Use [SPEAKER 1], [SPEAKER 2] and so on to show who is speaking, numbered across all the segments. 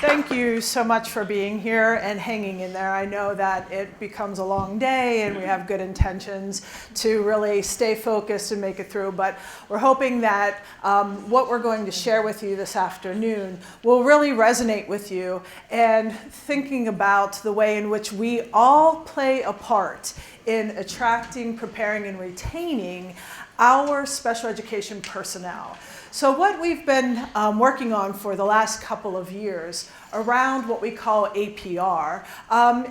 [SPEAKER 1] Thank you so much for being here and hanging in there. I know that it becomes a long day and we have good intentions to really stay focused and make it through, but we're hoping that what we're going to share with you this afternoon will really resonate with you, and thinking about the way in which we all play a part in attracting, preparing, and retaining our special education personnel. So what we've been working on for the last couple of years around what we call APR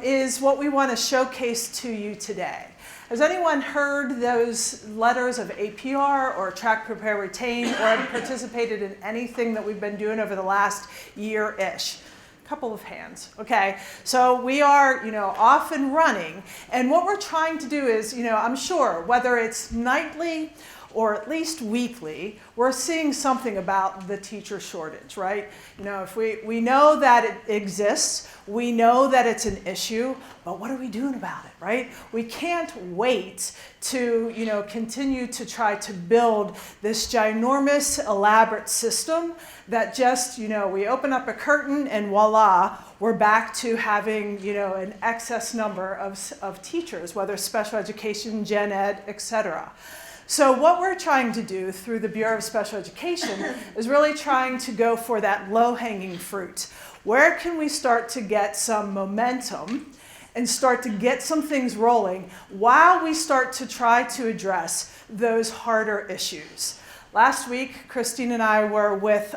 [SPEAKER 1] is what we want to showcase to you today. Has anyone heard those letters of APR or Attract, Prepare, Retain, or have participated in anything that we've been doing over the last year-ish? Couple of hands. Okay, so we are, off and running, and what we're trying to do is, I'm sure whether it's nightly or at least weekly, we're seeing something about the teacher shortage, right? If we know that it exists, we know that it's an issue, but what are we doing about it, right? We can't wait to, continue to try to build this ginormous, elaborate system that just, we open up a curtain and voila, we're back to having, an excess number of teachers, whether special education, gen ed, etc. So what we're trying to do through the Bureau of Special Education is really trying to go for that low-hanging fruit. Where can we start to get some momentum and start to get some things rolling while we start to try to address those harder issues? Last week, Christine and I were with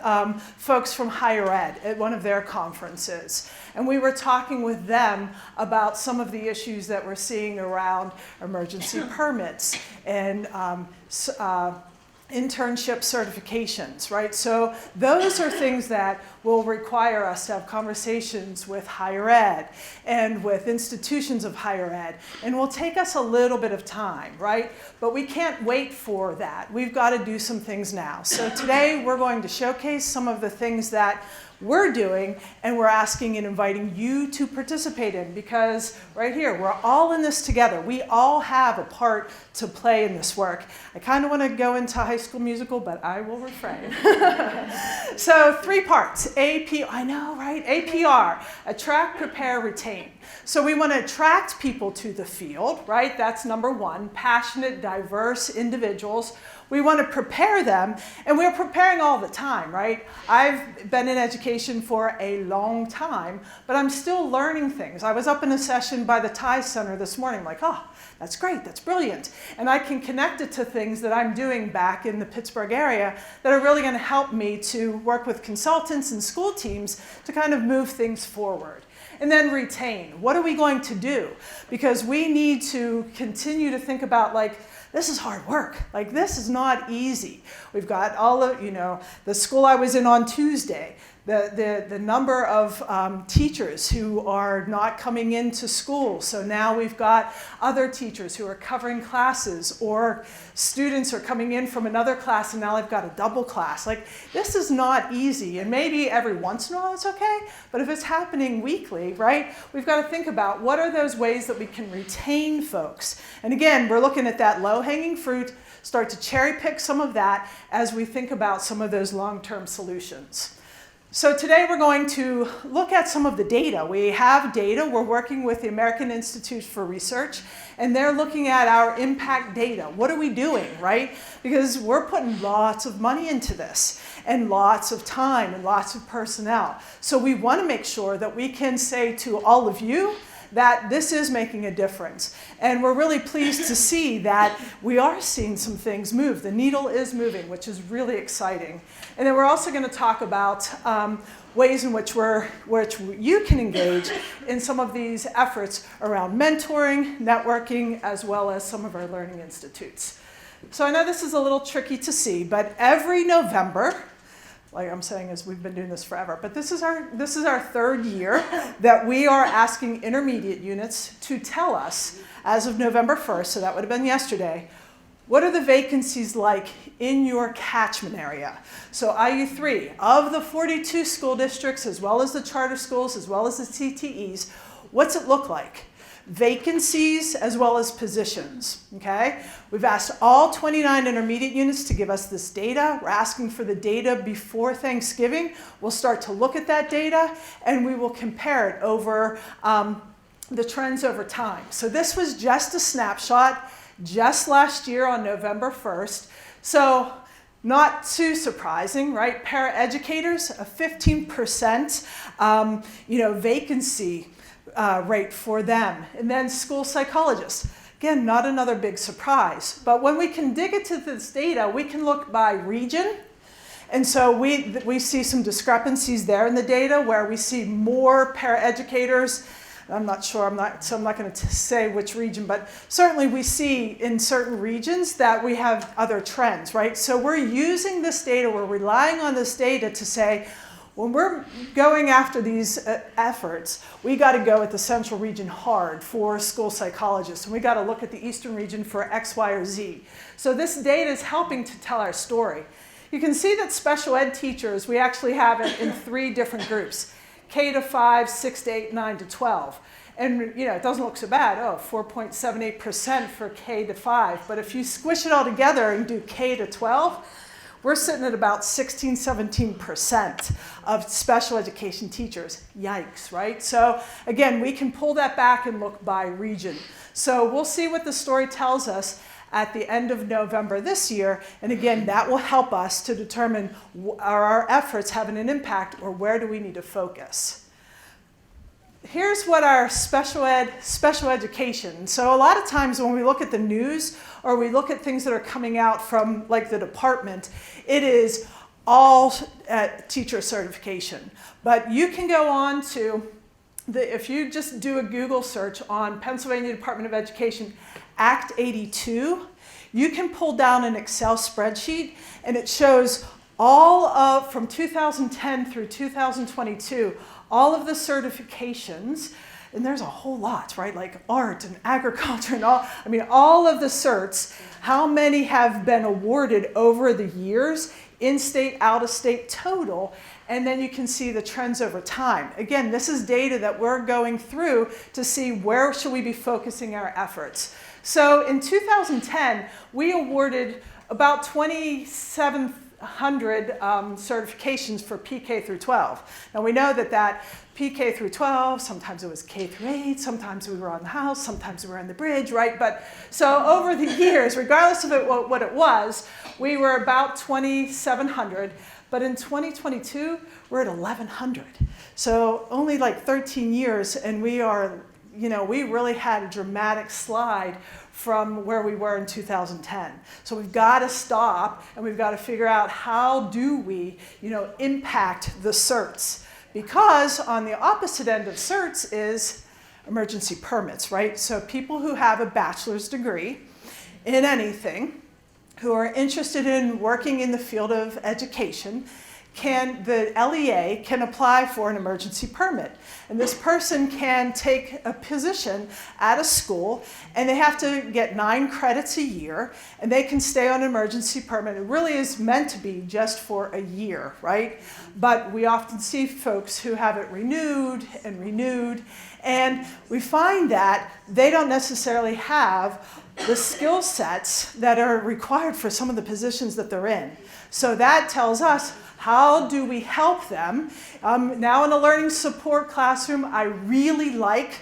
[SPEAKER 1] folks from higher ed at one of their conferences, and we were talking with them about some of the issues that we're seeing around emergency permits and internship certifications, right? So those are things that will require us to have conversations with higher ed and with institutions of higher ed, and will take us a little bit of time, right? But we can't wait for that. We've got to do some things now. So today we're going to showcase some of the things that we're doing, and we're asking and inviting you to participate in, because right here, we're all in this together. We all have a part to play in this work. I kind of want to go into High School Musical, but I will refrain. So 3 parts. I know, right? APR, Attract, Prepare, Retain. So we want to attract people to the field, right? That's number 1, passionate, diverse individuals. We want to prepare them, and we're preparing all the time, right? I've been in education for a long time, but I'm still learning things. I was up in a session by the TIE Center this morning, like, oh, that's great, that's brilliant. And I can connect it to things that I'm doing back in the Pittsburgh area that are really going to help me to work with consultants and school teams to kind of move things forward. And then retain. What are we going to do? Because we need to continue to think about, this is hard work. This is not easy. We've got all of, the school I was in on Tuesday, the number of teachers who are not coming into school. So now we've got other teachers who are covering classes, or students are coming in from another class and now they've got a double class. This is not easy, and maybe every once in a while it's okay, but if it's happening weekly, right, we've got to think about what are those ways that we can retain folks. And again, we're looking at that low-hanging fruit, start to cherry pick some of that as we think about some of those long-term solutions. So today we're going to look at some of the data. We have data. We're working with the American Institute for Research, and they're looking at our impact data. What are we doing, right? Because we're putting lots of money into this, and lots of time, and lots of personnel. So we want to make sure that we can say to all of you that this is making a difference. And we're really pleased to see that we are seeing some things move. The needle is moving, which is really exciting. And then we're also going to talk about ways in which you can engage in some of these efforts around mentoring, networking, as well as some of our learning institutes. So I know this is a little tricky to see, but every November, like I'm saying, is we've been doing this forever, but this is our 3rd year that we are asking intermediate units to tell us, as of November 1st, so that would have been yesterday, what are the vacancies like in your catchment area? So IU3, of the 42 school districts, as well as the charter schools, as well as the CTEs, what's it look like? vacancies as well as positions, okay? We've asked all 29 intermediate units to give us this data. We're asking for the data before Thanksgiving. We'll start to look at that data and we will compare it over the trends over time. So this was just a snapshot just last year on November 1st. So not too surprising, right? Paraeducators, a 15% vacancy rate for them. And then school psychologists, again, not another big surprise. But when we can dig into this data, we can look by region. And so we see some discrepancies there in the data where we see more paraeducators. I'm not sure, so I'm not going to say which region, but certainly we see in certain regions that we have other trends, right? So we're using this data, we're relying on this data to say, when we're going after these efforts, we got to go at the central region hard for school psychologists, and we got to look at the eastern region for X, Y, or Z. So this data is helping to tell our story. You can see that special ed teachers, we actually have it in 3 different groups. K to 5, 6 to 8, 9 to 12. And it doesn't look so bad. 4.78% for K to 5. But if you squish it all together and do K to 12, we're sitting at about 16, 17% of special education teachers. Yikes, right? So again, we can pull that back and look by region. So we'll see what the story tells us at the end of November this year. And again, that will help us to determine are our efforts having an impact or where do we need to focus. Here's what our special education. So a lot of times when we look at the news or we look at things that are coming out from like the department, it is all teacher certification. But you can go on to, if you just do a Google search on Pennsylvania Department of Education Act 82, you can pull down an Excel spreadsheet and it shows all of, from 2010 through 2022, all of the certifications, and there's a whole lot, right? Like art and agriculture and all of the certs, how many have been awarded over the years, in-state, out-of-state total, and then you can see the trends over time. Again, this is data that we're going through to see where should we be focusing our efforts. So in 2010, we awarded about 2,700 certifications for PK through 12. Now we know that PK through 12, sometimes it was K through 8, sometimes we were on the house, sometimes we were on the bridge, right? But so over the years, regardless of what it was, we were about 2,700. But in 2022, we're at 1,100. So only like 13 years, and we are, we really had a dramatic slide from where we were in 2010. So we've got to stop and we've got to figure out how do we, impact the certs. Because on the opposite end of certs is emergency permits, right? So people who have a bachelor's degree in anything, who are interested in working in the field of education, the LEA can apply for an emergency permit. And this person can take a position at a school and they have to get 9 credits a year and they can stay on an emergency permit. It really is meant to be just for a year, right? But we often see folks who have it renewed and renewed, and we find that they don't necessarily have the skill sets that are required for some of the positions that they're in. So that tells us, how do we help them? Now in a learning support classroom, I really like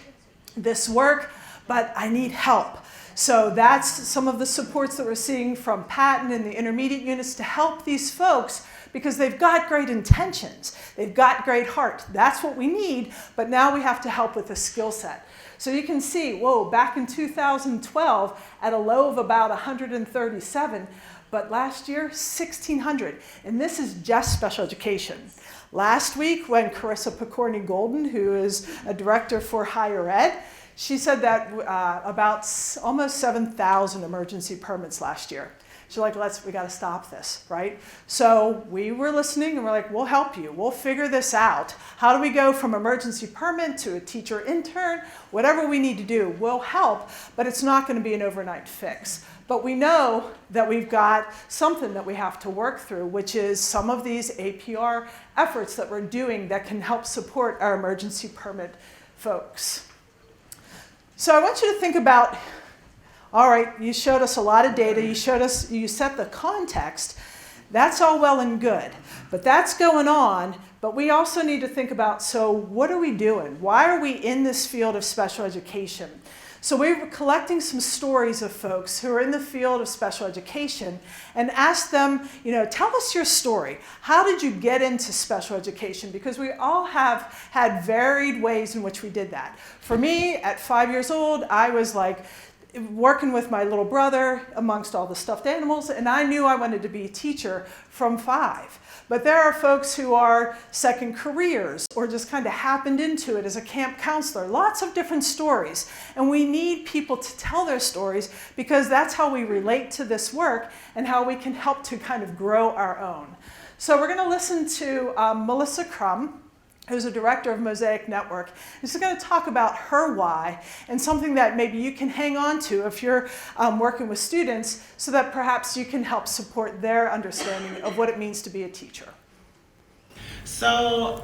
[SPEAKER 1] this work, but I need help. So that's some of the supports that we're seeing from Patton and the intermediate units to help these folks because they've got great intentions. They've got great heart. That's what we need, but now we have to help with the skill set. So you can see, back in 2012, at a low of about 137, but last year, 1,600. And this is just special education. Last week, when Carissa Picorni-Golden, who is a director for higher ed, she said that about almost 7,000 emergency permits last year. She's like, we got to stop this, right? So we were listening and we're like, we'll help you. We'll figure this out. How do we go from emergency permit to a teacher intern? Whatever we need to do, we'll help, but it's not going to be an overnight fix. But we know that we've got something that we have to work through, which is some of these APR efforts that we're doing that can help support our emergency permit folks. So I want you to think about, all right, you showed us a lot of data, you set the context. That's all well and good, but that's going on, but we also need to think about, so what are we doing? Why are we in this field of special education? So we were collecting some stories of folks who are in the field of special education and asked them, tell us your story. How did you get into special education? Because we all have had varied ways in which we did that. For me, at 5 years old, I was like, working with my little brother amongst all the stuffed animals, and I knew I wanted to be a teacher from 5. But there are folks who are second careers or just kind of happened into it as a camp counselor. Lots of different stories. And we need people to tell their stories because that's how we relate to this work and how we can help to kind of grow our own. So we're going to listen to Melissa Crum, who's a director of Mosaic Network. And she's going to talk about her why and something that maybe you can hang on to if you're working with students so that perhaps you can help support their understanding of what it means to be a teacher.
[SPEAKER 2] So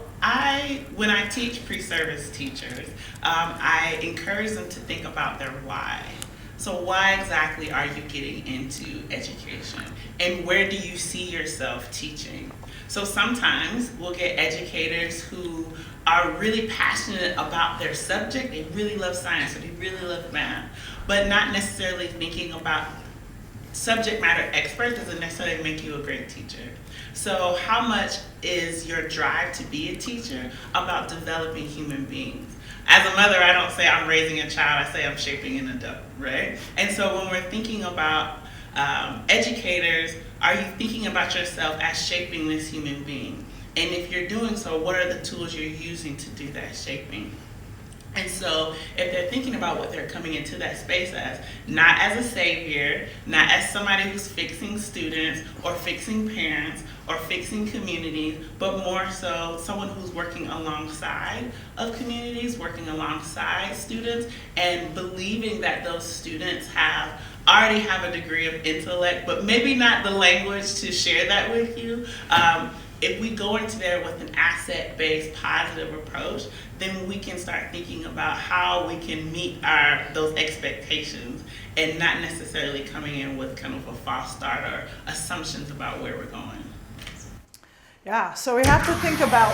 [SPEAKER 2] when I teach pre-service teachers, I encourage them to think about their why. So why exactly are you getting into education? And where do you see yourself teaching? So sometimes we'll get educators who are really passionate about their subject. They really love science or they really love math, but not necessarily thinking about subject matter expert doesn't necessarily make you a great teacher. So how much is your drive to be a teacher about developing human beings? As a mother, I don't say I'm raising a child, I say I'm shaping an adult, right? And so when we're thinking about educators, are you thinking about yourself as shaping this human being? And if you're doing so, what are the tools you're using to do that shaping? And so if they're thinking about what they're coming into that space as, not as a savior, not as somebody who's fixing students or fixing parents or fixing communities, but more so someone who's working alongside of communities, working alongside students, and believing that those students already have a degree of intellect, but maybe not the language to share that with you. If we go into there with an asset-based positive approach, then we can start thinking about how we can meet those expectations and not necessarily coming in with kind of a false start or assumptions about where we're going.
[SPEAKER 1] Yeah, so we have to think about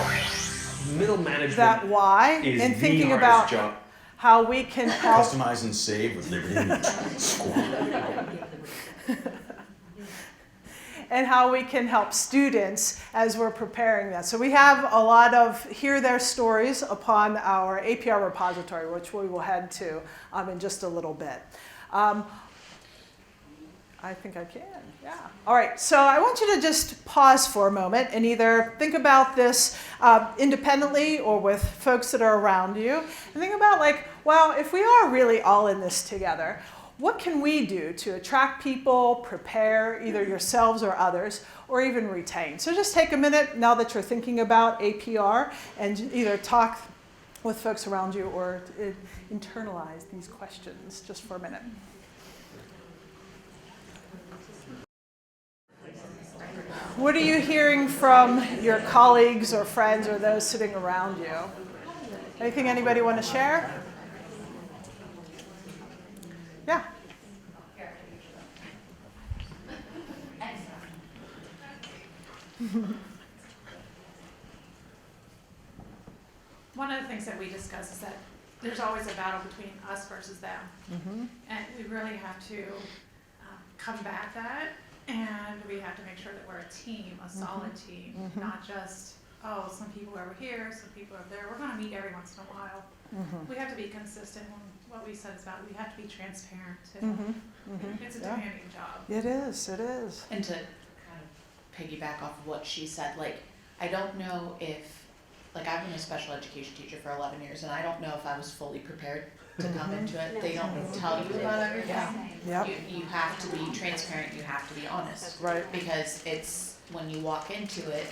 [SPEAKER 3] middle management
[SPEAKER 1] that why and thinking about
[SPEAKER 3] job.
[SPEAKER 1] How we can help.
[SPEAKER 4] Customize and save with Liberty School.
[SPEAKER 1] And how we can help students as we're preparing that. So we have a lot of hear their stories upon our APR repository, which we will head to in just a little bit. I think I can, yeah. All right, so I want you to just pause for a moment and either think about this independently or with folks that are around you. And think about well, if we are really all in this together, what can we do to attract people, prepare either yourselves or others, or even retain? So just take a minute now that you're thinking about APR and either talk with folks around you or internalize these questions just for a minute. What are you hearing from your colleagues or friends or those sitting around you? Anything anybody want to share? Yeah.
[SPEAKER 5] One of the things that we discuss is that there's always a battle between us versus them. Mm-hmm. And we really have to combat that, and we have to make sure that we're a team, a solid team, not just, some people are over here, some people are there. We're going to meet every once in a while. We have to be consistent. What we said is about we have to be transparent too. It's a demanding job.
[SPEAKER 1] It is, it is.
[SPEAKER 6] And to kind of piggyback off of what she said, I don't know if, I've been a special education teacher for 11 years, and I don't know if I was fully prepared to come into it. They don't tell you about everything.
[SPEAKER 1] Yep.
[SPEAKER 6] You have to be transparent, you have to be honest.
[SPEAKER 1] Right.
[SPEAKER 6] Because it's, when you walk into it,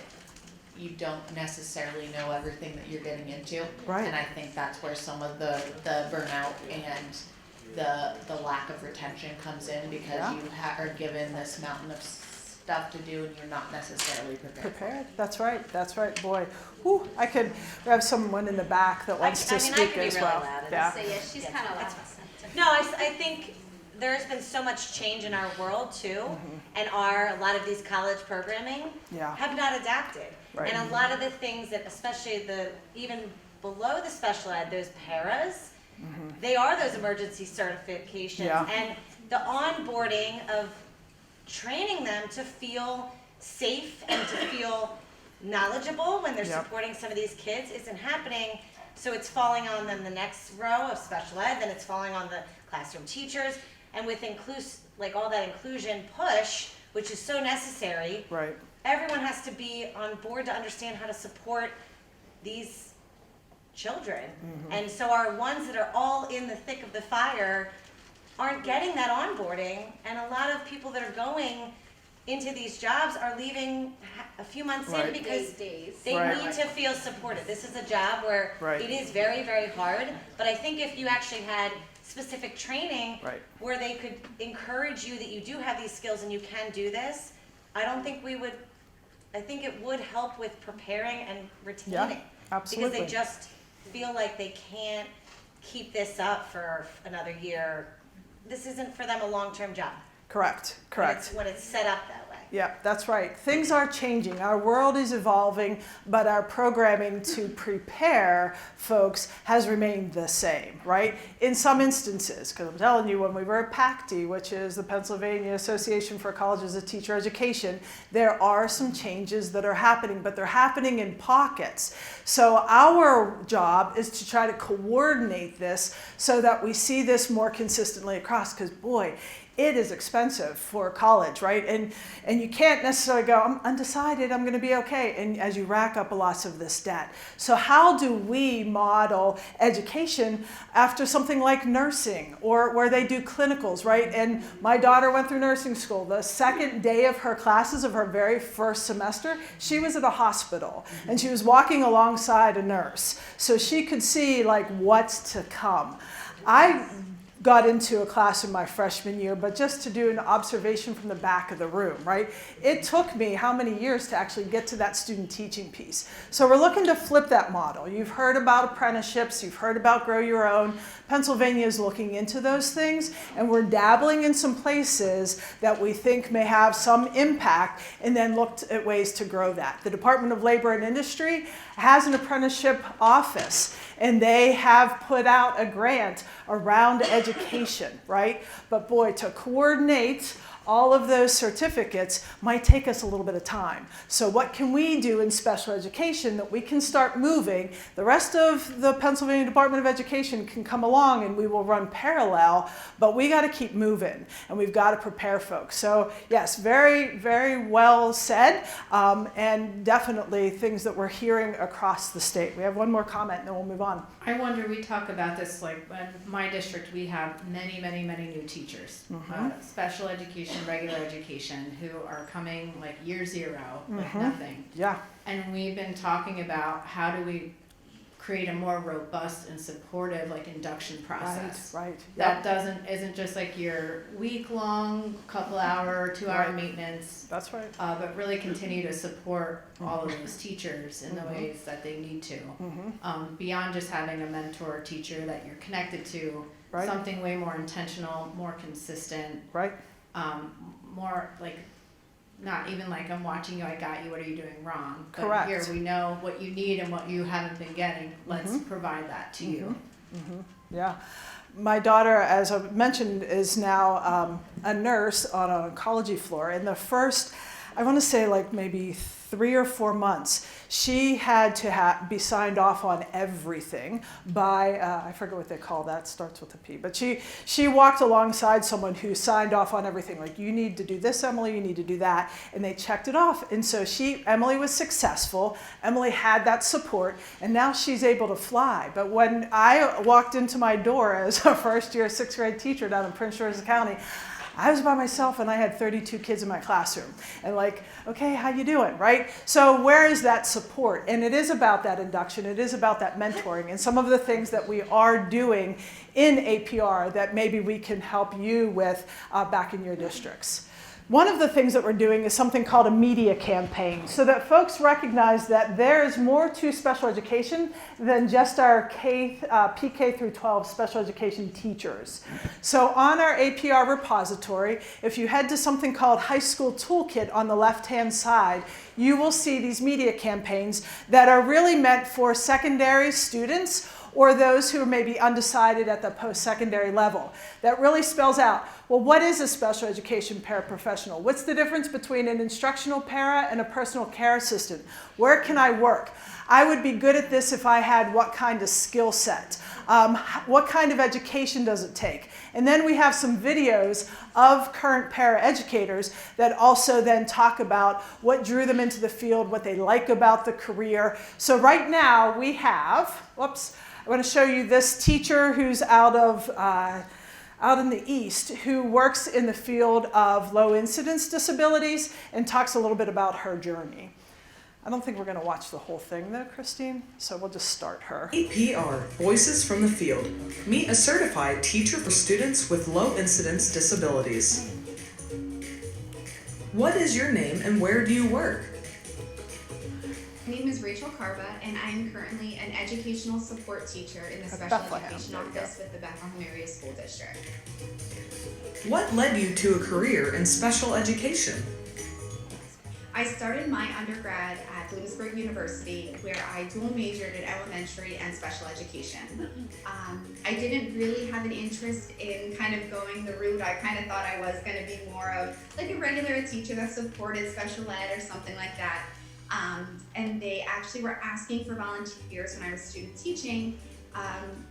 [SPEAKER 6] you don't necessarily know everything that you're getting into.
[SPEAKER 1] Right.
[SPEAKER 6] And I think that's where some of the burnout and the lack of retention comes in, because you are given this mountain of stuff to do and you're not necessarily prepared.
[SPEAKER 1] That's right. Boy, we have someone in the back that wants to speak as well.
[SPEAKER 7] I can be really loud. So yeah, she's kind of loud. No, I think there's been so much change in our world too, and a lot of these college programming
[SPEAKER 1] Yeah.
[SPEAKER 7] have not adapted.
[SPEAKER 1] Right.
[SPEAKER 7] And a lot of the things that, especially even below the special ed, those paras, they are those emergency certifications.
[SPEAKER 1] Yeah.
[SPEAKER 7] And the onboarding of training them to feel safe and to feel knowledgeable when they're
[SPEAKER 1] Yep.
[SPEAKER 7] supporting some of these kids isn't happening. So it's falling on then the next row of special ed, then it's falling on the classroom teachers, and with all that inclusion push, which is so necessary,
[SPEAKER 1] Right.
[SPEAKER 7] everyone has to be on board to understand how to support these children. And so our ones that are all in the thick of the fire aren't getting that onboarding, and a lot of people that are going into these jobs are leaving a few months
[SPEAKER 1] Right.
[SPEAKER 7] in because
[SPEAKER 5] Days.
[SPEAKER 7] they
[SPEAKER 1] Right.
[SPEAKER 7] need to feel supported. This is a job where
[SPEAKER 1] Right.
[SPEAKER 7] it is very, very hard, but I think if you actually had specific training
[SPEAKER 1] Right.
[SPEAKER 7] where they could encourage you that you do have these skills and you can do this, I think it would help with preparing and retaining.
[SPEAKER 1] Absolutely.
[SPEAKER 7] Because they just feel like they can't keep this up for another year. This isn't for them a long-term job.
[SPEAKER 1] Correct. Correct.
[SPEAKER 7] When it's set up that way.
[SPEAKER 1] Yeah, that's right. Things are changing. Our world is evolving, but our programming to prepare folks has remained the same, right? In some instances, because I'm telling you, when we were at PACT, which is the Pennsylvania Association for Colleges of Teacher Education, there are some changes that are happening, but they're happening in pockets. So our job is to try to coordinate this so that we see this more consistently across, because boy, it is expensive for college, right? And you can't necessarily go, I'm undecided, I'm gonna be okay, and as you rack up lots of this debt. So how do we model education after something like nursing, or where they do clinicals, right? And my daughter went through nursing school. The second day of her classes of her very first semester, she was at a hospital, and she was walking alongside a nurse. So she could see like what's to come. I got into a class in my freshman year, but just to do an observation from the back of the room, right? It took me how many years to actually get to that student teaching piece. So we're looking to flip that model. You've heard about apprenticeships, you've heard about Grow Your Own. Pennsylvania is looking into those things, and we're dabbling in some places that we think may have some impact, and then looked at ways to grow that. The Department of Labor and Industry has an apprenticeship office, and they have put out a grant around education, right? But boy, to coordinate all of those certificates might take us a little bit of time. So what can we do in special education that we can start moving? The rest of the Pennsylvania Department of Education can come along and we will run parallel, but we got to keep moving and we've got to prepare folks. So yes, very, very well said, and definitely things that we're hearing across the state. We have one more comment and then we'll move on.
[SPEAKER 8] I wonder, we talk about this, like in my district, we have many, many, many new teachers, special education, regular education, who are coming like year zero with nothing.
[SPEAKER 1] Yeah.
[SPEAKER 8] And we've been talking about how do we create a more robust and supportive like induction process.
[SPEAKER 1] Right.
[SPEAKER 8] That isn't just like your week-long, couple hour, 2 hour
[SPEAKER 1] Right.
[SPEAKER 8] maintenance,
[SPEAKER 1] That's right.
[SPEAKER 8] but really continue to support all of those teachers in the ways that they need to. Beyond just having a mentor teacher that you're connected to,
[SPEAKER 1] Right.
[SPEAKER 8] something way more intentional, more consistent,
[SPEAKER 1] Right.
[SPEAKER 8] more like, not even like I'm watching you, I got you, what are you doing wrong?
[SPEAKER 1] Correct.
[SPEAKER 8] But here we know what you need and what you haven't been getting. Let's provide that to you.
[SPEAKER 1] Yeah. My daughter, as I mentioned, is now a nurse on an oncology floor. In the first, I want to say like maybe 3 or 4 months, she had to be signed off on everything by, I forget what they call that, starts with a P, but she walked alongside someone who signed off on everything, like you need to do this, Emily, you need to do that, and they checked it off. And so Emily was successful, Emily had that support, and now she's able to fly. But when I walked into my door as a first year 6th grade teacher down in Prince George's County, I was by myself and I had 32 kids in my classroom. And like, okay, how you doing, right? So where is that support? And it is about that induction, it is about that mentoring, and some of the things that we are doing in APR that maybe we can help you with back in your districts. one of the things that we're doing is something called a media campaign, so that folks recognize that there is more to special education than just our PK through 12 special education teachers. So on our APR repository, if you head to something called High School Toolkit on the left-hand side, you will see these media campaigns that are really meant for secondary students or those who are maybe undecided at the post-secondary level. That really spells out, well, what is a special education paraprofessional? What's the difference between an instructional para and a personal care assistant? Where can I work? I would be good at this if I had what kind of skill set? What kind of education does it take? And then we have some videos of current paraeducators that also then talk about what drew them into the field, what they like about the career. So right now we have, whoops, I want to show you this teacher who's out in the East who works in the field of low incidence disabilities and talks a little bit about her journey. I don't think we're going to watch the whole thing though, Christine, so we'll just start her.
[SPEAKER 9] APR, Voices from the Field. Meet a certified teacher for students with low incidence disabilities. What is your name and where do you work?
[SPEAKER 10] My name is Rachel Carva, and I'm currently an educational support teacher in the Special Education Office with the Bethlehem Area School District.
[SPEAKER 9] What led you to a career in special education?
[SPEAKER 10] I started my undergrad at Bloomsburg University, where I dual majored in elementary and special education. I didn't really have an interest in kind of going the route. I kind of thought I was going to be more of like a regular teacher that supported special ed or something like that. And they actually were asking for volunteers when I was student teaching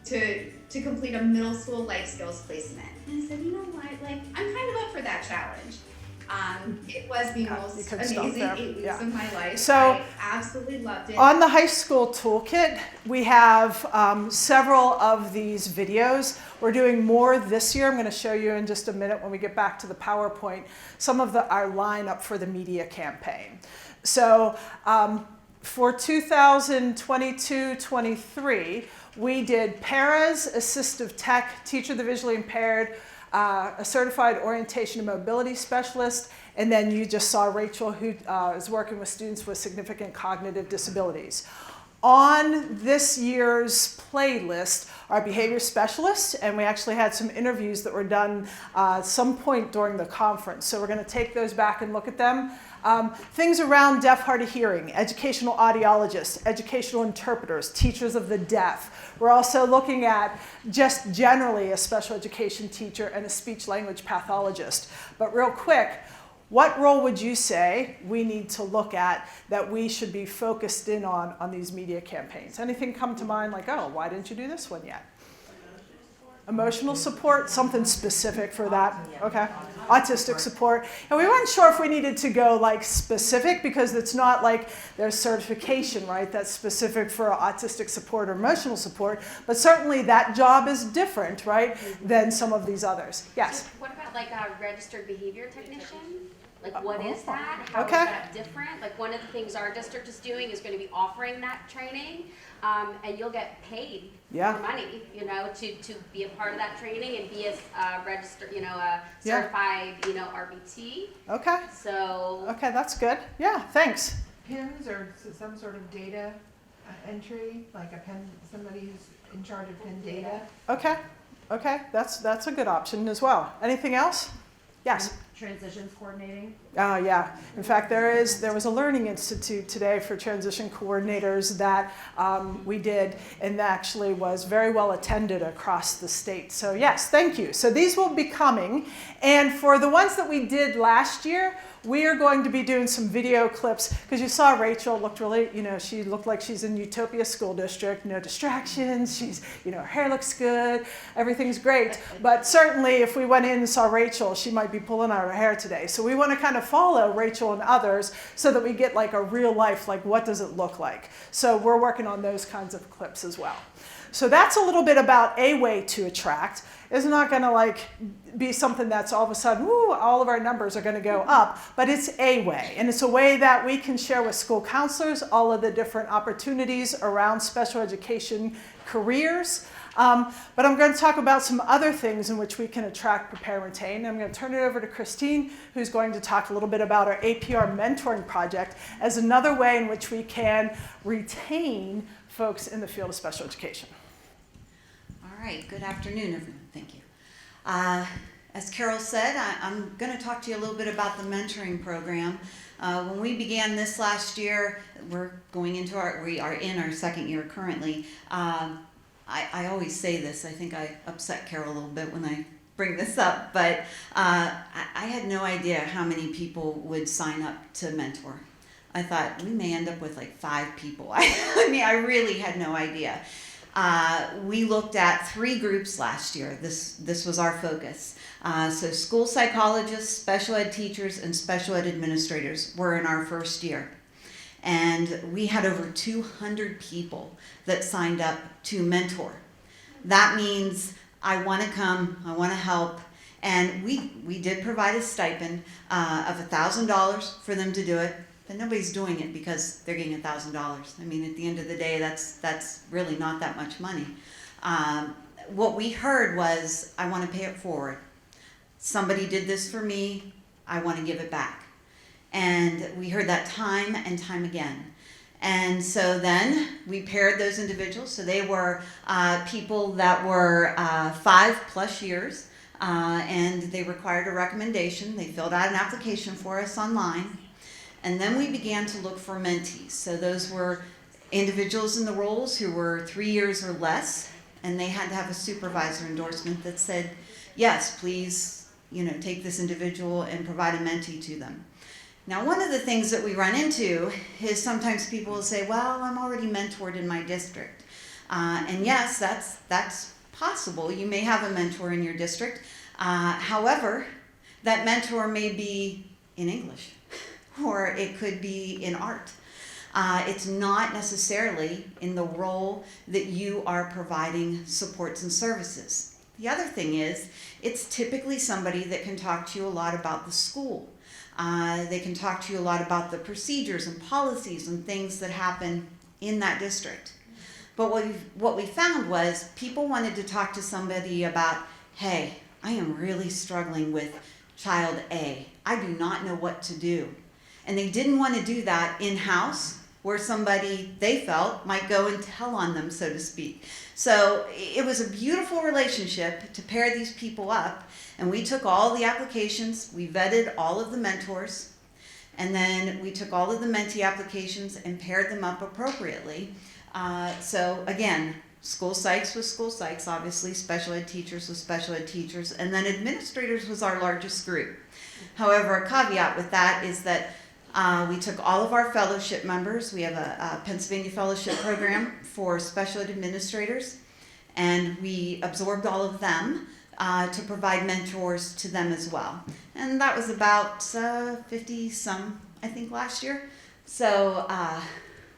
[SPEAKER 10] to complete a middle school life skills placement. And I said, you know what, like, I'm kind of up for that challenge. It was the most amazing 8 weeks of my life.
[SPEAKER 1] So,
[SPEAKER 10] I absolutely loved it.
[SPEAKER 1] On the High School Toolkit, we have several of these videos. We're doing more this year. I'm going to show you in just a minute when we get back to the PowerPoint some of our lineup for the media campaign. So for 2022-23, we did paras, assistive tech, teacher of the visually impaired, a certified orientation and mobility specialist, and then you just saw Rachel, who is working with students with significant cognitive disabilities. On this year's playlist are behavior specialists, and we actually had some interviews that were done at some point during the conference. So we're going to take those back and look at them. Things around deaf, hard of hearing, educational audiologists, educational interpreters, teachers of the deaf. We're also looking at just generally a special education teacher and a speech language pathologist. But real quick, what role would you say we need to look at that we should be focused in on these media campaigns? Anything come to mind like, oh, why didn't you do this one yet? Emotional support, something specific for that. Okay. Autistic support. And we weren't sure if we needed to go like specific because it's not like there's certification, right? That's specific for autistic support or emotional support. But certainly that job is different, right, than some of these others. Yes?
[SPEAKER 11] What about like a registered behavior technician? Like what is that? How is
[SPEAKER 1] Okay.
[SPEAKER 11] that different? Like one of the things our district is doing is going to be offering that training, and you'll get paid
[SPEAKER 1] Yeah.
[SPEAKER 11] for money, you know, to be a part of that training and be a registered, you know, a
[SPEAKER 1] Yeah.
[SPEAKER 11] certified, you know, RBT.
[SPEAKER 1] Okay.
[SPEAKER 11] So
[SPEAKER 1] Okay, that's good. Yeah, thanks.
[SPEAKER 12] PINs or some sort of data entry, like a PIN, somebody who's in charge of PIN data.
[SPEAKER 1] Okay. Okay, that's a good option as well. Anything else? Yes.
[SPEAKER 8] Transitions coordinating.
[SPEAKER 1] Oh, yeah. In fact, there was a learning institute today for transition coordinators that we did and actually was very well attended across the state. So yes, thank you. So these will be coming. And for the ones that we did last year, we are going to be doing some video clips because you saw Rachel looked really, you know, she looked like she's in Utopia School District, no distractions, she's, you know, her hair looks good, everything's great. But certainly if we went in and saw Rachel, she might be pulling out her hair today. So we want to kind of follow Rachel and others so that we get like a real life, like what does it look like? So we're working on those kinds of clips as well. So that's a little bit about a way to attract. It's not going to like be something that's all of a sudden, woo, all of our numbers are going to go up, but it's a way. And it's a way that we can share with school counselors all of the different opportunities around special education careers. But I'm going to talk about some other things in which we can attract, prepare, and retain. I'm going to turn it over to Christine, who's going to talk a little bit about our APR mentoring project as another way in which we can retain folks in the field of special education.
[SPEAKER 13] All right, good afternoon, everyone. Thank you. As Carol said, I'm going to talk to you a little bit about the mentoring program. When we began this last year, we are in our second year currently. I always say this, I think I upset Carol a little bit when I bring this up, but I had no idea how many people would sign up to mentor. I thought we may end up with like 5 people. I mean, I really had no idea. We looked at 3 groups last year. This was our focus. So school psychologists, special ed teachers, and special ed administrators were in our first year. And we had over 200 people that signed up to mentor. That means I want to come, I want to help, and we did provide a stipend of $1,000 for them to do it, but nobody's doing it because they're getting $1,000. I mean, at the end of the day, that's really not that much money. What we heard was, I want to pay it forward. Somebody did this for me, I want to give it back. And we heard that time and time again. And so then we paired those individuals. So they were people that were 5+ years, and they required a recommendation. They filled out an application for us online. And then we began to look for mentees. So those were individuals in the roles who were 3 years or less, and they had to have a supervisor endorsement that said, yes, please, take this individual and provide a mentee to them. Now, one of the things that we run into is sometimes people will say, well, I'm already mentored in my district. And yes, that's possible. You may have a mentor in your district. However, that mentor may be in English, or it could be in art. It's not necessarily in the role that you are providing supports and services. The other thing is, it's typically somebody that can talk to you a lot about the school. They can talk to you a lot about the procedures and policies and things that happen in that district. But what we found was people wanted to talk to somebody about, hey, I am really struggling with child A. I do not know what to do. And they didn't want to do that in-house, where somebody they felt might go and tell on them, so to speak. So it was a beautiful relationship to pair these people up. And we took all the applications, we vetted all of the mentors, and then we took all of the mentee applications and paired them up appropriately. So again, school psychs with school psychs, obviously, special ed teachers with special ed teachers, and then administrators was our largest group. However, a caveat with that is that we took all of our fellowship members. We have a Pennsylvania fellowship program for special ed administrators, and we absorbed all of them to provide mentors to them as well. And that was about 50-some, I think, last year. So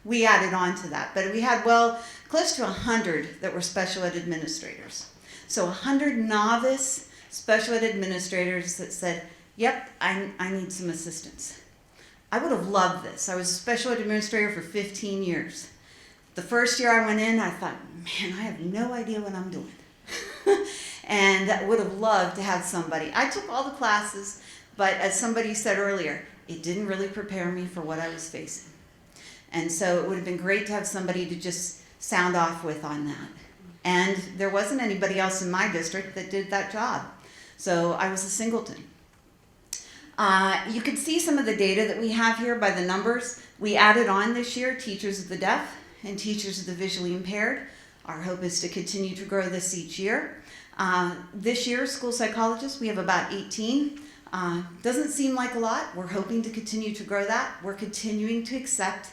[SPEAKER 13] we added on to that. But we had, close to 100 that were special ed administrators. So 100 novice special ed administrators that said, yep, I need some assistance. I would have loved this. I was a special ed administrator for 15 years. The first year I went in, I thought, man, I have no idea what I'm doing. And I would have loved to have somebody. I took all the classes, but as somebody said earlier, it didn't really prepare me for what I was facing. And so it would have been great to have somebody to just sound off with on that. And there wasn't anybody else in my district that did that job. So I was a singleton. You can see some of the data that we have here by the numbers. We added on this year teachers of the deaf and teachers of the visually impaired. Our hope is to continue to grow this each year. This year, school psychologists, we have about 18. Doesn't seem like a lot. We're hoping to continue to grow that. We're continuing to accept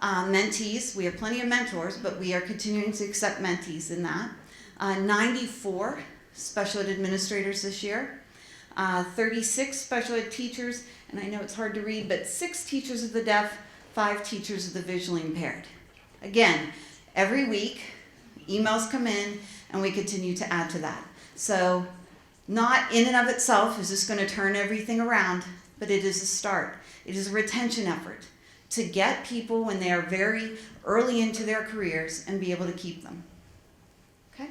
[SPEAKER 13] mentees. We have plenty of mentors, but we are continuing to accept mentees in that. 94 special ed administrators this year. 36 special ed teachers, and I know it's hard to read, but 6 teachers of the deaf, 5 teachers of the visually impaired. Again, every week, emails come in, and we continue to add to that. So not in and of itself is this going to turn everything around, but it is a start. It is a retention effort to get people when they are very early into their careers and be able to keep them. Okay?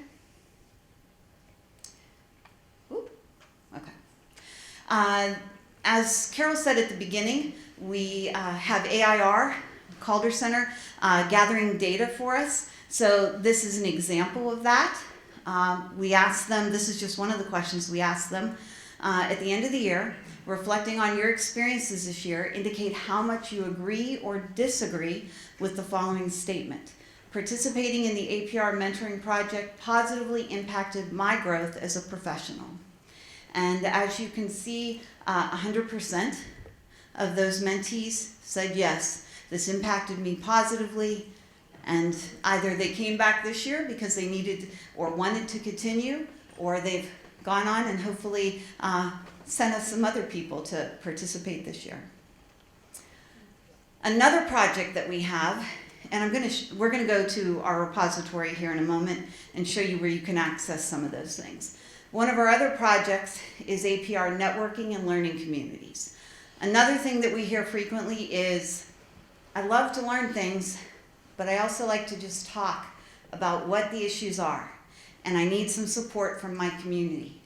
[SPEAKER 13] As Carol said at the beginning, we have AIR, Calder Center, gathering data for us. So this is an example of that. We asked them, this is just one of the questions we asked them, at the end of the year, reflecting on your experiences this year, indicate how much you agree or disagree with the following statement. Participating in the APR mentoring project positively impacted my growth as a professional. And as you can see, 100% of those mentees said yes, this impacted me positively, and either they came back this year because they needed or wanted to continue, or they've gone on and hopefully sent us some other people to participate this year. Another project that we have, and we're going to go to our repository here in a moment and show you where you can access some of those things. One of our other projects is APR networking and learning communities. Another thing that we hear frequently is, I love to learn things, but I also like to just talk about what the issues are, and I need some support from my community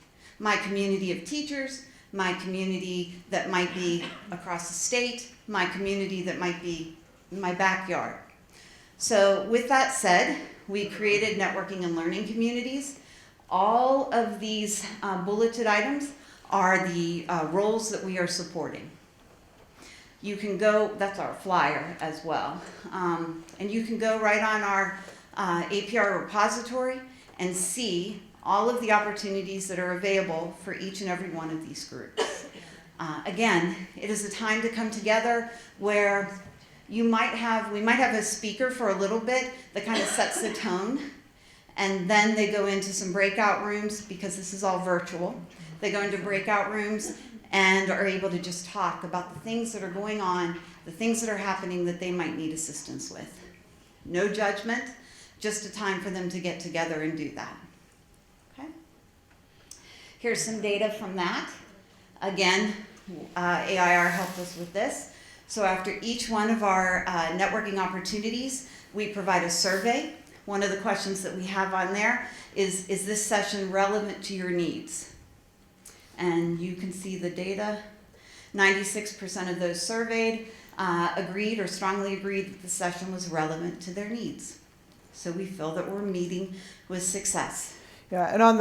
[SPEAKER 13] of teachers, my community that might be across the state, my community that might be in my backyard. So with that said, we created networking and learning communities. All of these bulleted items are the roles that we are supporting. You can go, that's our flyer as well, and you can go right on our APR repository and see all of the opportunities that are available for each and every one of these groups. Again, it is a time to come together where we might have a speaker for a little bit that kind of sets the tone, and then they go into some breakout rooms, because this is all virtual. They go into breakout rooms and are able to just talk about the things that are going on, the things that are happening that they might need assistance with. No judgment, just a time for them to get together and do that. Okay? Here's some data from that. Again, AIR helped us with this. So after each one of our networking opportunities, we provide a survey. One of the questions that we have on there is this session relevant to your needs? And you can see the data. 96% of those surveyed agreed or strongly agreed that the session was relevant to their needs. So we feel that we're meeting with success.
[SPEAKER 1] Yeah, and on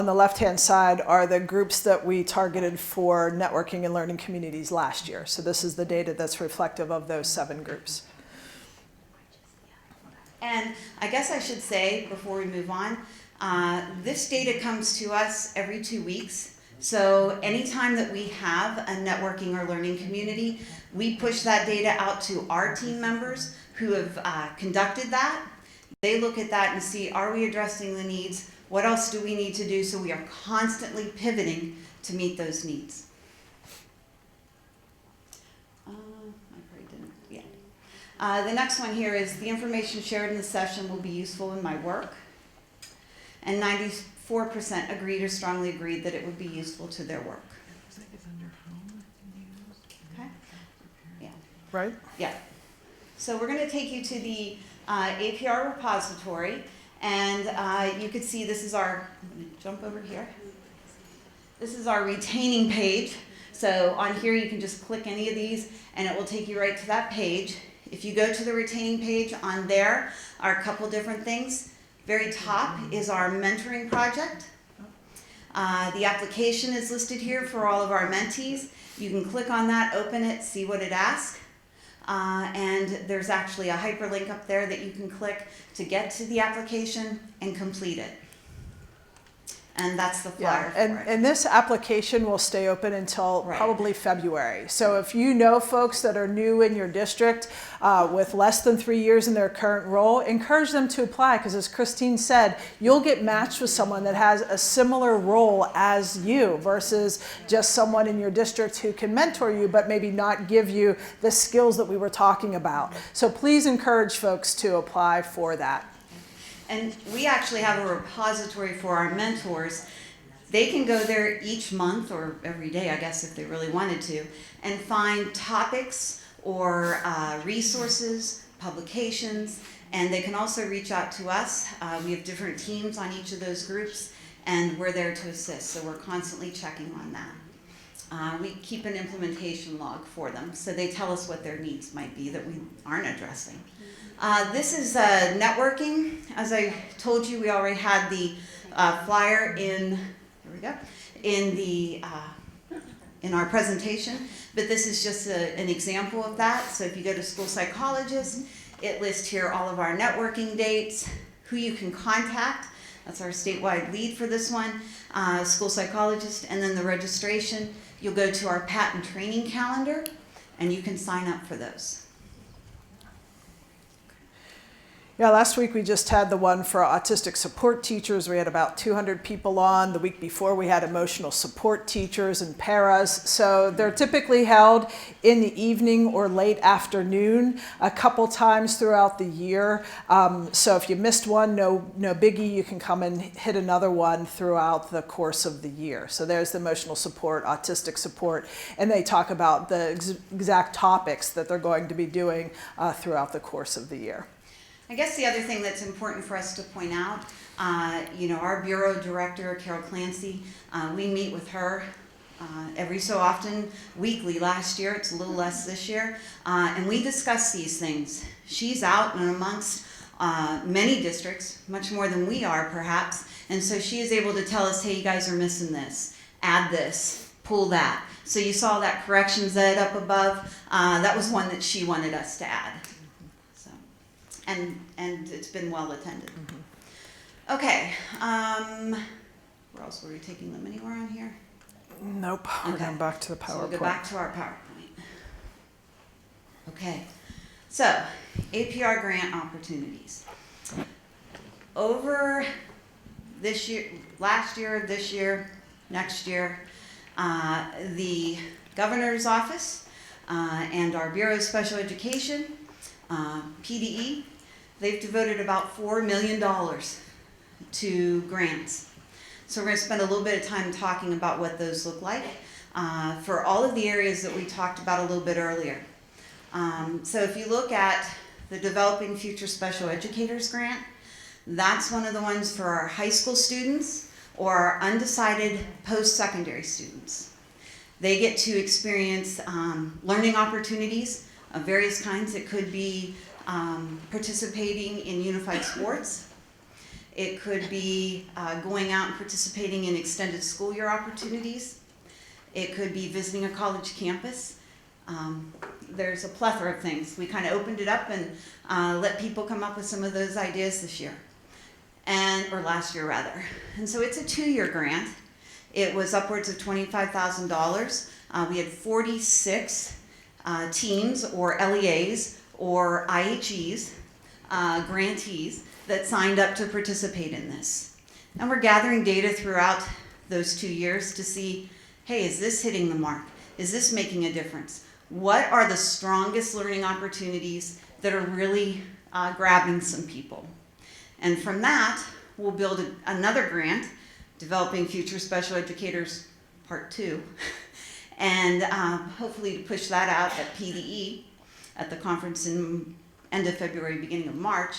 [SPEAKER 1] the left-hand side are the groups that we targeted for networking and learning communities last year. So this is the data that's reflective of those 7 groups.
[SPEAKER 13] And I guess I should say, before we move on, this data comes to us every 2 weeks. So anytime that we have a networking or learning community, we push that data out to our team members who have conducted that. They look at that and see, are we addressing the needs? What else do we need to do? So we are constantly pivoting to meet those needs. The next one here is the information shared in the session will be useful in my work. And 94% agreed or strongly agreed that it would be useful to their work. Okay? Yeah.
[SPEAKER 1] Right?
[SPEAKER 13] Yeah. So we're going to take you to the APR repository, and you can see this is our, I'm going to jump over here. This is our retaining page. So on here you can just click any of these and it will take you right to that page. If you go to the retaining page, on there are a couple different things. Very top is our mentoring project. The application is listed here for all of our mentees. You can click on that, open it, see what it asks. And there's actually a hyperlink up there that you can click to get to the application and complete it. And that's the flyer for it.
[SPEAKER 1] And this application will stay open until probably February. So if you know folks that are new in your district with less than 3 years in their current role, encourage them to apply, because as Christine said, you'll get matched with someone that has a similar role as you versus just someone in your district who can mentor you but maybe not give you the skills that we were talking about. So please encourage folks to apply for that.
[SPEAKER 13] And we actually have a repository for our mentors. They can go there each month or every day, I guess, if they really wanted to, and find topics or resources, publications, and they can also reach out to us. We have different teams on each of those groups, and we're there to assist, so we're constantly checking on that. we keep an implementation log for them, so they tell us what their needs might be that we aren't addressing. This is networking. As I told you, we already had the flyer in, here we go, in our presentation, but this is just an example of that. So if you go to school psychologist, it lists here all of our networking dates, who you can contact. That's our statewide lead for this one, school psychologist, and then the registration. You'll go to our patent training calendar, and you can sign up for those.
[SPEAKER 1] Yeah, last week we just had the one for autistic support teachers. We had about 200 people on. The week before we had emotional support teachers and paras. So they're typically held in the evening or late afternoon a couple times throughout the year. So if you missed one, no biggie. You can come and hit another one throughout the course of the year. So there's the emotional support, autistic support, and they talk about the exact topics that they're going to be doing throughout the course of the year.
[SPEAKER 13] I guess the other thing that's important for us to point out, our bureau director, Carol Clancy, we meet with her every so often, weekly last year. It's a little less this year. And we discuss these things. She's out and amongst many districts, much more than we are perhaps. And so she is able to tell us, hey, you guys are missing this. Add this, pull that. So you saw that corrections ed up above. That was one that she wanted us to add. And it's been well attended. Mm-hmm. Okay, where else were we taking them? Anywhere on here?
[SPEAKER 1] Nope, we're going back to the PowerPoint.
[SPEAKER 13] So we'll go back to our PowerPoint. Okay, so APR grant opportunities. Over this year, last year, this year, next year, the governor's office and our Bureau of Special Education, PDE, they've devoted about $4 million to grants. So we're going to spend a little bit of time talking about what those look like for all of the areas that we talked about a little bit earlier. So if you look at the Developing Future Special Educators Grant, that's one of the ones for our high school students or our undecided post-secondary students. They get to experience learning opportunities of various kinds. It could be participating in unified sports. It could be going out and participating in extended school year opportunities. It could be visiting a college campus. There's a plethora of things. We kind of opened it up and let people come up with some of those ideas this year, or last year rather. And so it's a 2-year grant. It was upwards of $25,000. We had 46 teams or LEAs or IHEs, grantees, that signed up to participate in this. And we're gathering data throughout those 2 years to see, hey, is this hitting the mark? Is this making a difference? What are the strongest learning opportunities that are really grabbing some people? And from that, we'll build another grant, Developing Future Special Educators Part 2, and hopefully to push that out at PDE at the conference in end of February, beginning of March.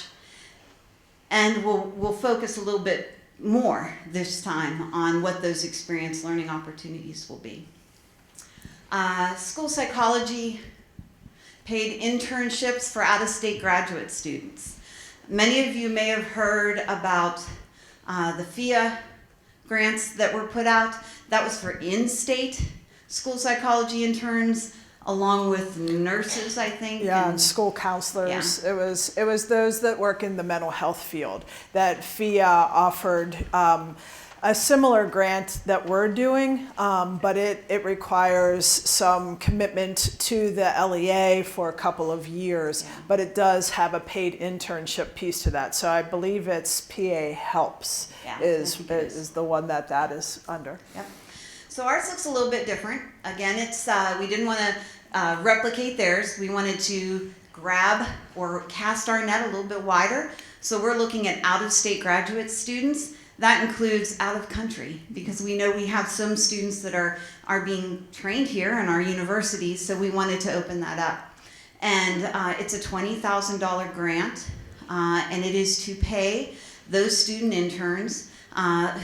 [SPEAKER 13] And we'll focus a little bit more this time on what those experienced learning opportunities will be. School psychology paid internships for out-of-state graduate students. Many of you may have heard about the FIA grants that were put out. That was for in-state school psychology interns, along with nurses, I think.
[SPEAKER 1] Yeah, and school counselors. Yeah. It was those that work in the mental health field that FIA offered a similar grant that we're doing, but it requires some commitment to the LEA for a couple of years, but it does have a paid internship piece to that. So I believe it's PA Helps is the one that is under.
[SPEAKER 13] Yep. So ours looks a little bit different. Again, it's we didn't want to replicate theirs. We wanted to grab or cast our net a little bit wider. So we're looking at out-of-state graduate students. That includes out of country, because we know we have some students that are being trained here in our universities, so we wanted to open that up. And it's a $20,000 grant, and it is to pay those student interns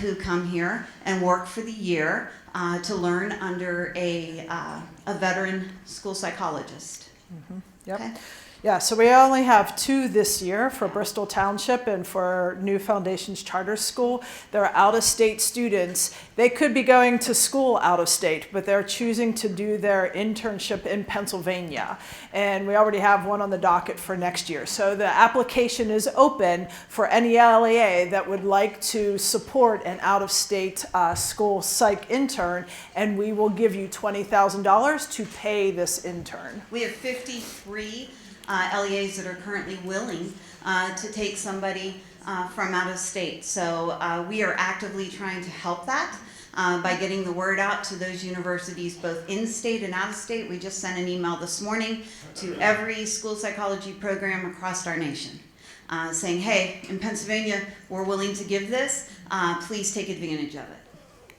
[SPEAKER 13] who come here and work for the year to learn under a veteran school psychologist.
[SPEAKER 1] Yep.
[SPEAKER 13] Okay.
[SPEAKER 1] Yeah, so we only have 2 this year for Bristol Township and for New Foundations Charter School. They're out-of-state students. They could be going to school out of state, but they're choosing to do their internship in Pennsylvania. And we already have one on the docket for next year. So the application is open for any LEA that would like to support an out-of-state school psych intern, and we will give you $20,000 to pay this intern.
[SPEAKER 13] We have 53 LEAs that are currently willing to take somebody from out of state. So we are actively trying to help that by getting the word out to those universities both in state and out of state. We just sent an email this morning to every school psychology program across our nation saying, hey, in Pennsylvania, we're willing to give this. Please take advantage of it.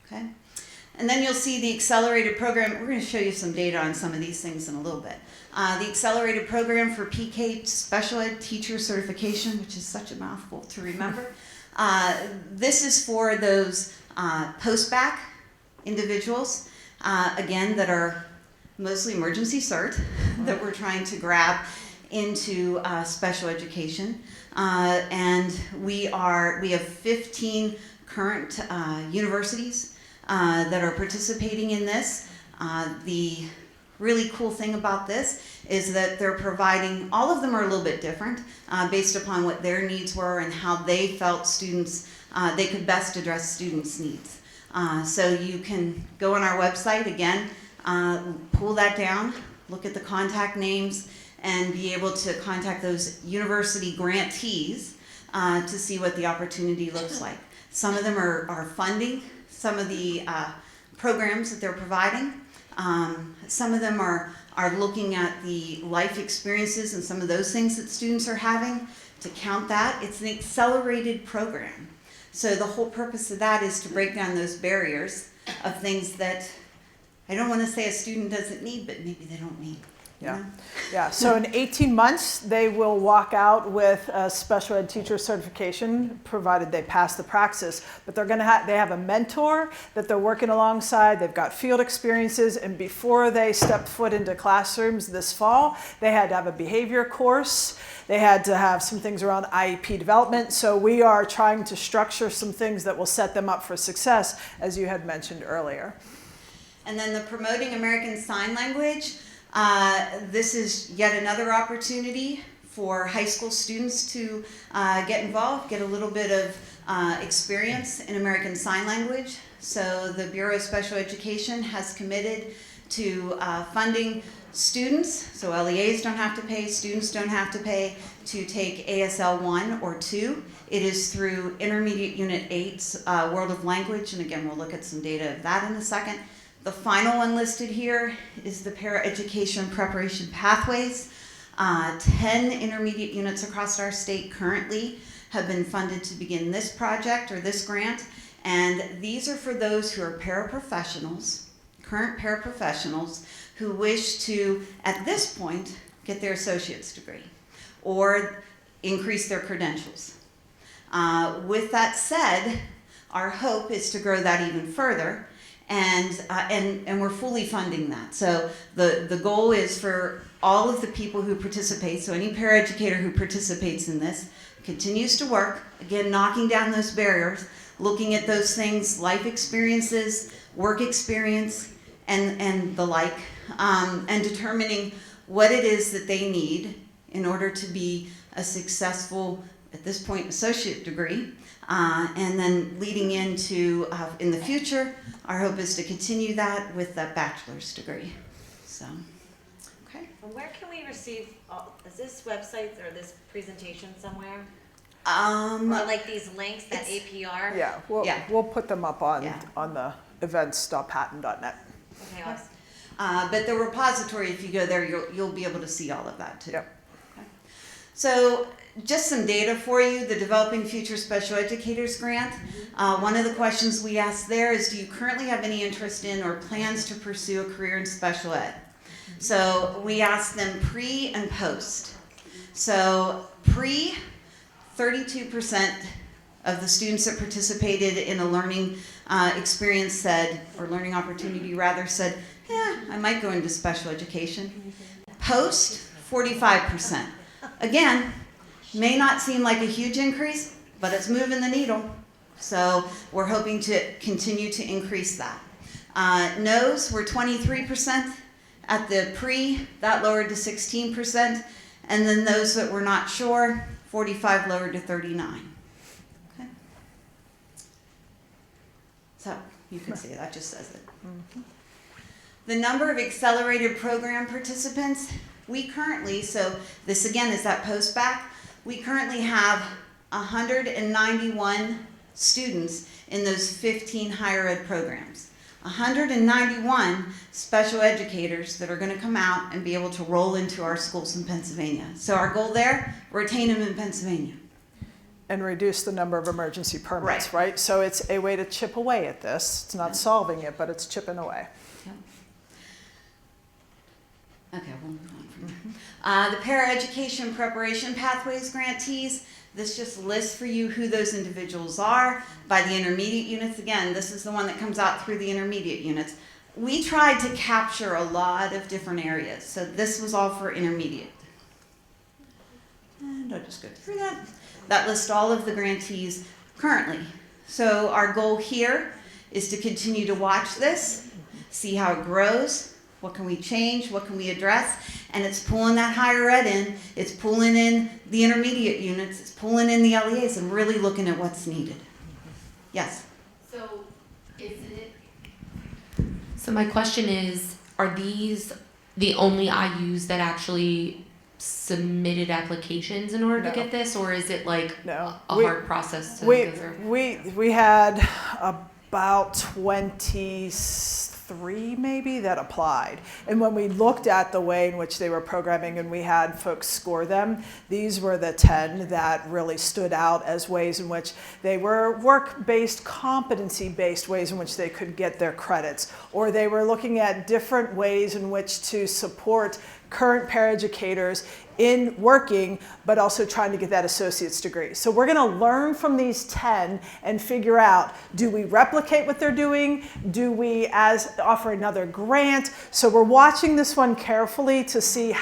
[SPEAKER 13] Okay? And then you'll see the accelerated program. We're going to show you some data on some of these things in a little bit. The accelerated program for PK special ed teacher certification, which is such a mouthful to remember. This is for those post-bac individuals, again, that are mostly emergency cert, that we're trying to grab into special education. And we have 15 current universities that are participating in this. The really cool thing about this is that they're providing, all of them are a little bit different based upon what their needs were and how they felt students, they could best address students' needs. So you can go on our website, again, pull that down, look at the contact names, and be able to contact those university grantees to see what the opportunity looks like. Some of them are funding some of the programs that they're providing. Some of them are looking at the life experiences and some of those things that students are having to count that. It's an accelerated program. So the whole purpose of that is to break down those barriers of things that I don't want to say a student doesn't need, but maybe they don't need.
[SPEAKER 1] Yeah.
[SPEAKER 13] You know?
[SPEAKER 1] Yeah. So in 18 months, they will walk out with a special ed teacher certification, provided they pass the praxis. But they're going to they have a mentor that they're working alongside. They've got field experiences, and before they stepped foot into classrooms this fall, they had to have a behavior course. They had to have some things around IEP development. So we are trying to structure some things that will set them up for success, as you had mentioned earlier.
[SPEAKER 13] And then the Promoting American Sign Language. This is yet another opportunity for high school students to get involved, get a little bit of experience in American Sign Language. So the Bureau of Special Education has committed to funding students, so LEAs don't have to pay, students don't have to pay, to take ASL 1 or 2. It is through Intermediate Unit 8's World of Language, and again, we'll look at some data of that in a second. The final one listed here is the Paraeducation Preparation Pathways. 10 intermediate units across our state currently have been funded to begin this project or this grant, and these are for those who are paraprofessionals, current paraprofessionals, who wish to, at this point, get their associate's degree or increase their credentials. With that said, our hope is to grow that even further. And we're fully funding that. So the goal is for all of the people who participate, so any paraeducator who participates in this continues to work, again, knocking down those barriers, looking at those things, life experiences, work experience, and the like, and determining what it is that they need in order to be a successful, at this point, associate degree. And then leading into, in the future, our hope is to continue that with a bachelor's degree. So, okay.
[SPEAKER 7] And where can we receive, is this website or this presentation somewhere? Or like these links, that APR?
[SPEAKER 1] Yeah, we'll put them up on the events.patent.net.
[SPEAKER 7] Okay, awesome.
[SPEAKER 13] But the repository, if you go there, you'll be able to see all of that too.
[SPEAKER 1] Yep.
[SPEAKER 13] Okay. So, just some data for you, the Developing Future Special Educators Grant. One of the questions we asked there is, do you currently have any interest in or plans to pursue a career in special ed? So we asked them pre and post. So pre, 32% of the students that participated in a learning experience said, or learning opportunity rather, said, yeah, I might go into special education. Post, 45%. Again, may not seem like a huge increase, but it's moving the needle. So we're hoping to continue to increase that. No's were 23%. At the pre, that lowered to 16%. And then those that were not sure, 45 lowered to 39. Okay. So you can see that just says it. Mm-hmm. The number of accelerated program participants, we currently, so this again is that post-bac, we currently have 191 students in those 15 higher ed programs. 191 special educators that are going to come out and be able to roll into our schools in Pennsylvania. So our goal there, retain them in Pennsylvania.
[SPEAKER 1] And reduce the number of emergency permits, right? So it's a way to chip away at this. It's not solving it, but it's chipping away.
[SPEAKER 13] Yep. Okay, we'll move on from there. The Paraeducation Preparation Pathways grantees, this just lists for you who those individuals are by the intermediate units. Again, this is the one that comes out through the intermediate units. We tried to capture a lot of different areas, so this was all for intermediate. And I'll just go through that. That lists all of the grantees currently. So our goal here is to continue to watch this, see how it grows. What can we change? What can we address? And it's pulling that higher ed in. It's pulling in the intermediate units. It's pulling in the LEAs and really looking at what's needed. Yes?
[SPEAKER 14] So, So my question is, are these the only IUs that actually submitted applications in order to get this? Or is it like a hard process to go through?
[SPEAKER 1] We had about 23 maybe that applied. And when we looked at the way in which they were programming and we had folks score them, these were the 10 that really stood out as ways in which they were work-based, competency-based ways in which they could get their credits. Or they were looking at different ways in which to support current paraeducators in working, but also trying to get that associate's degree. So we're gonna learn from these 10 and figure out, do we replicate what they're doing? Do we offer another grant? So we're watching this one carefully to see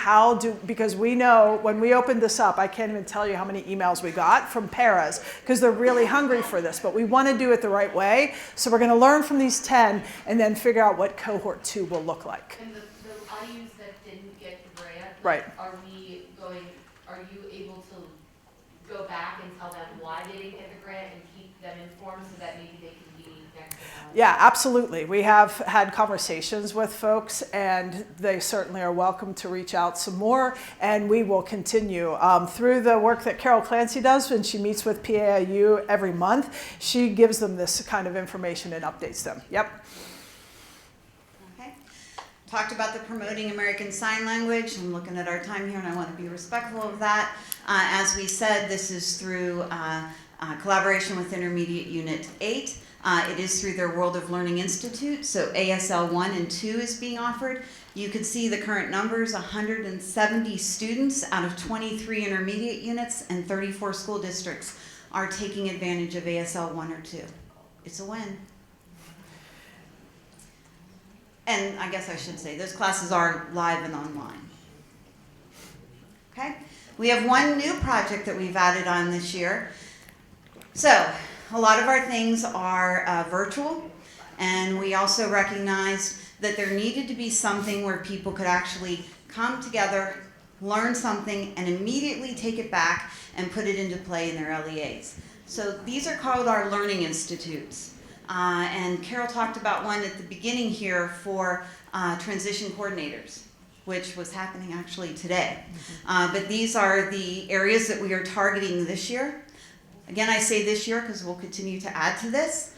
[SPEAKER 1] because we know when we opened this up, I can't even tell you how many emails we got from paras, because they're really hungry for this, but we wanna do it the right way. So we're gonna learn from these 10 and then figure out what cohort 2 will look like.
[SPEAKER 14] And the IUs that didn't get the grant,
[SPEAKER 1] right.
[SPEAKER 14] Are you able to go back and tell them why they didn't get the grant and keep them informed so that maybe they can be next to them?
[SPEAKER 1] Yeah, absolutely. We have had conversations with folks and they certainly are welcome to reach out some more, and we will continue through the work that Carol Clancy does when she meets with PAIU every month. She gives them this kind of information and updates them. Yep.
[SPEAKER 13] Talked about the promoting American Sign Language. I'm looking at our time here and I want to be respectful of that. As we said, this is through collaboration with Intermediate Unit 8. It is through their World of Learning Institute, so ASL 1 and 2 is being offered. You can see the current numbers, 170 students out of 23 intermediate units and 34 school districts are taking advantage of ASL 1 or 2. It's a win. And I guess I should say, those classes are live and online. Okay? We have one new project that we've added on this year. So, a lot of our things are virtual, and we also recognized that there needed to be something where people could actually come together, learn something, and immediately take it back and put it into play in their LEAs. So these are called our Learning Institutes. And Carol talked about one at the beginning here for transition coordinators, which was happening actually today. But these are the areas that we are targeting this year. Again, I say this year because we'll continue to add to this.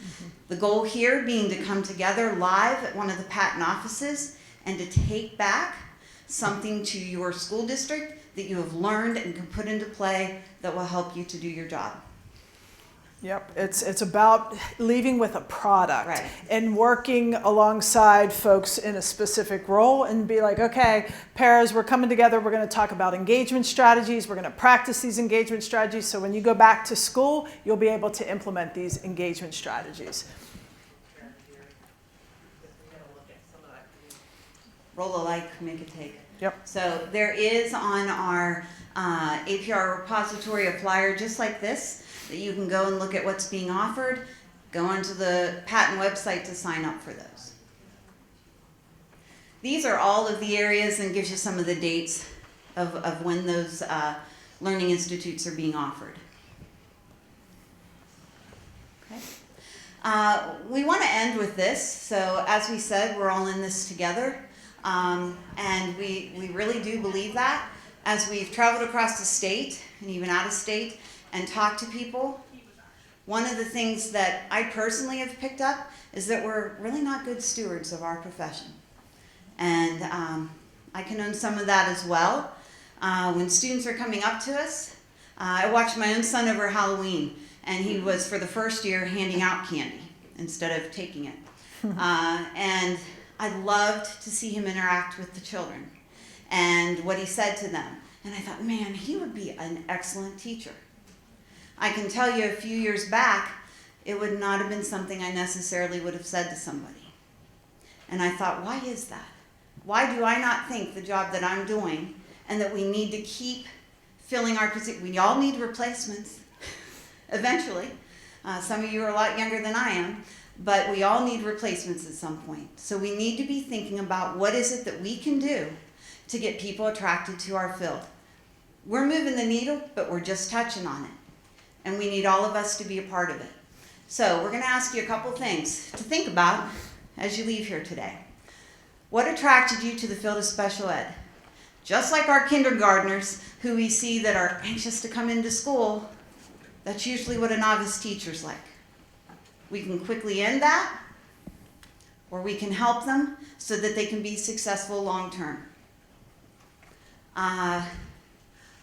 [SPEAKER 13] The goal here being to come together live at one of the patent offices and to take back something to your school district that you have learned and can put into play that will help you to do your job.
[SPEAKER 1] Yep, it's about leaving with a product,
[SPEAKER 13] right,
[SPEAKER 1] and working alongside folks in a specific role and be like, okay, paras, we're coming together, we're going to talk about engagement strategies, we're going to practice these engagement strategies, so when you go back to school, you'll be able to implement these engagement strategies.
[SPEAKER 13] roll a like, make a take.
[SPEAKER 1] Yep.
[SPEAKER 13] So there is on our APR repository a flyer just like this that you can go and look at what's being offered. Go onto the patent website to sign up for those. These are all of the areas and gives you some of the dates of when those learning institutes are being offered. Okay. We want to end with this. So as we said, we're all in this together. And we really do believe that. As we've traveled across the state and even out of state and talked to people, one of the things that I personally have picked up is that we're really not good stewards of our profession. And I can own some of that as well. When students are coming up to us, I watched my own son over Halloween, and he was, for the first year, handing out candy instead of taking it. And I loved to see him interact with the children and what he said to them. And I thought, man, he would be an excellent teacher. I can tell you a few years back, it would not have been something I necessarily would have said to somebody. And I thought, why is that? Why do I not think the job that I'm doing and that we need to keep filling our position? We all need replacements eventually. Some of you are a lot younger than I am, but we all need replacements at some point. So we need to be thinking about what is it that we can do to get people attracted to our field. We're moving the needle, but we're just touching on it. And we need all of us to be a part of it. So we're going to ask you a couple things to think about as you leave here today. What attracted you to the field of special ed? Just like our kindergartners who we see that are anxious to come into school, that's usually what a novice teacher's like. We can quickly end that, or we can help them so that they can be successful long term.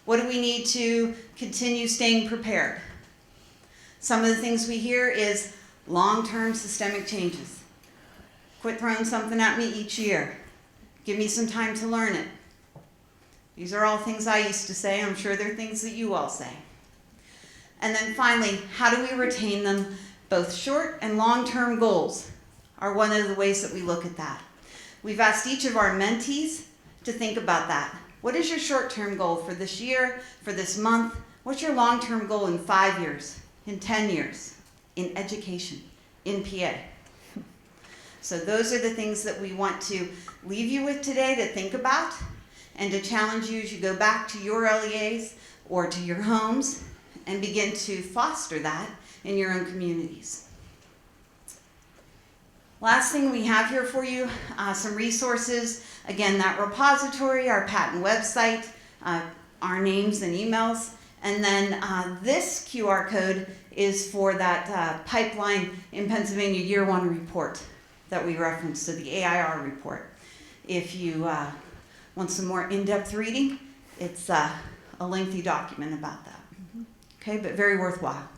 [SPEAKER 13] What do we need to continue staying prepared? Some of the things we hear is long-term systemic changes. Quit throwing something at me each year. Give me some time to learn it. These are all things I used to say. I'm sure they're things that you all say. And then finally, how do we retain them? Both short and long-term goals are one of the ways that we look at that. We've asked each of our mentees to think about that. What is your short-term goal for this year, for this month? What's your long-term goal in 5 years, in 10 years, in education, in PA? So those are the things that we want to leave you with today to think about and to challenge you as you go back to your LEAs or to your homes and begin to foster that in your own communities. Last thing we have here for you, some resources. Again, that repository, our patent website, our names and emails. And then this QR code is for that pipeline in Pennsylvania Year 1 report that we referenced, so the AIR report. If you want some more in-depth reading, it's a lengthy document about that. Okay, but very worthwhile.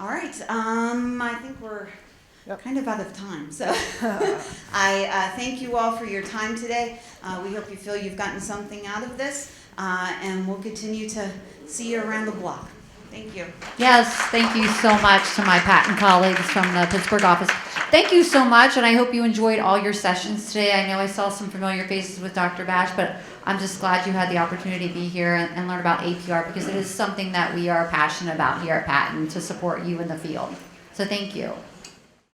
[SPEAKER 13] All right, I think we're kind of out of time. So I thank you all for your time today. We hope you feel you've gotten something out of this, and we'll continue to see you around the block. Thank you.
[SPEAKER 8] Yes, thank you so much to my patent colleagues from the Pittsburgh office. Thank you so much, and I hope you enjoyed all your sessions today. I know I saw some familiar faces with Dr. Bash, but I'm just glad you had the opportunity to be here and learn about APR, because it is something that we are passionate about here at Patent to support you in the field. So thank you.